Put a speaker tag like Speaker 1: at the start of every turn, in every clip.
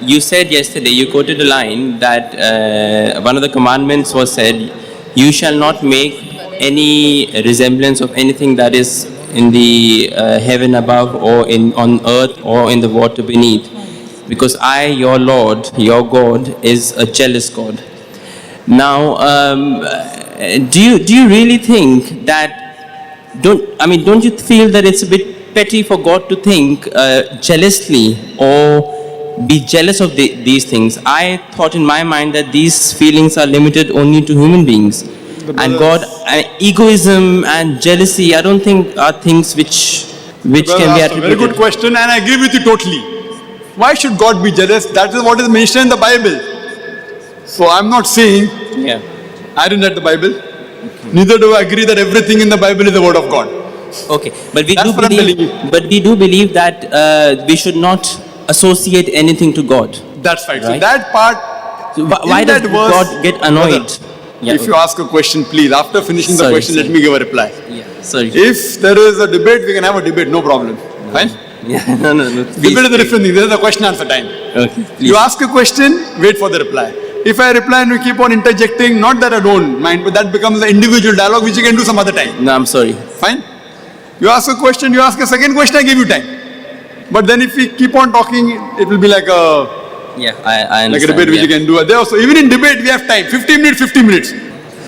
Speaker 1: you said yesterday, you quoted a line that one of the commandments was said, you shall not make any resemblance of anything that is in the heaven above or on earth or in the water beneath, because I, your Lord, your God, is a jealous God. Now, do you really think that? Don't you feel that it's a bit petty for God to think jealously or be jealous of these things? I thought in my mind that these feelings are limited only to human beings. And God, egoism and jealousy, I don't think are things which can be attributed.
Speaker 2: Very good question, and I agree with you totally. Why should God be jealous? That is what is mentioned in the Bible. So I'm not saying, I didn't read the Bible. Neither do I agree that everything in the Bible is the word of God.
Speaker 1: Okay, but we
Speaker 2: That's
Speaker 1: do believe that we should not associate anything to God.
Speaker 2: That's right. So that part.
Speaker 1: So why does God get annoyed?
Speaker 2: If you ask a question, please, after finishing the question, let me give a reply.
Speaker 1: Sorry.
Speaker 2: If there is a debate, we can have a debate, no problem. Fine?
Speaker 1: No.
Speaker 2: Debate is a different thing. This is a question answer time.
Speaker 1: Okay.
Speaker 2: You ask a question, wait for the reply. If I reply and we keep on interjecting, not that I don't mind, but that becomes an individual dialogue which you can do some other time.
Speaker 1: No, I'm sorry.
Speaker 2: Fine? You ask a question, you ask a second question, I give you time. But then if we keep on talking, it will be like a...
Speaker 1: I understand.
Speaker 2: Like a debate which you can do. There also, even in debate, we have time. 15 minutes.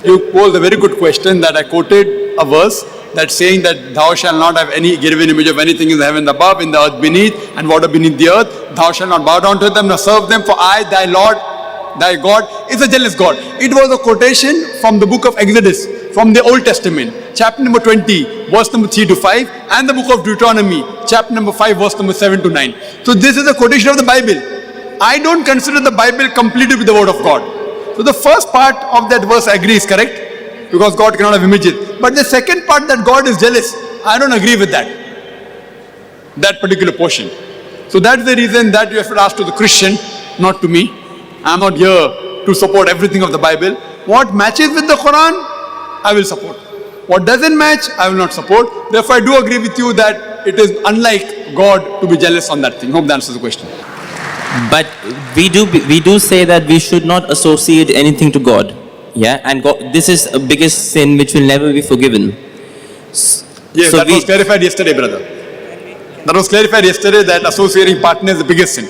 Speaker 2: You posed a very good question that I quoted a verse that's saying that thou shalt not have any graven image of anything in the heaven above, in the earth beneath, and water beneath the earth. Thou shalt not bow down to them nor serve them, for I, thy Lord, thy God, is a jealous God. It was a quotation from the book of Exodus, from the Old Testament, chapter number 20, verse number 3 to 5, and the book of Deuteronomy, chapter number 5, verse number 7 to 9. So this is a quotation of the Bible. I don't consider the Bible completely with the word of God. So the first part of that verse I agree is correct, because God cannot have images. But the second part, that God is jealous, I don't agree with that particular portion. So that's the reason that you have to ask to the Christian, not to me. I'm not here to support everything of the Bible. What matches with the Quran, I will support. What doesn't match, I will not support. Therefore, I do agree with you that it is unlike God to be jealous on that thing. Hope that answers the question.
Speaker 1: But we do say that we should not associate anything to God. And God, this is the biggest sin which will never be forgiven.
Speaker 2: Yes, so that was clarified yesterday, brother. That was clarified yesterday, that associating partner is the biggest sin.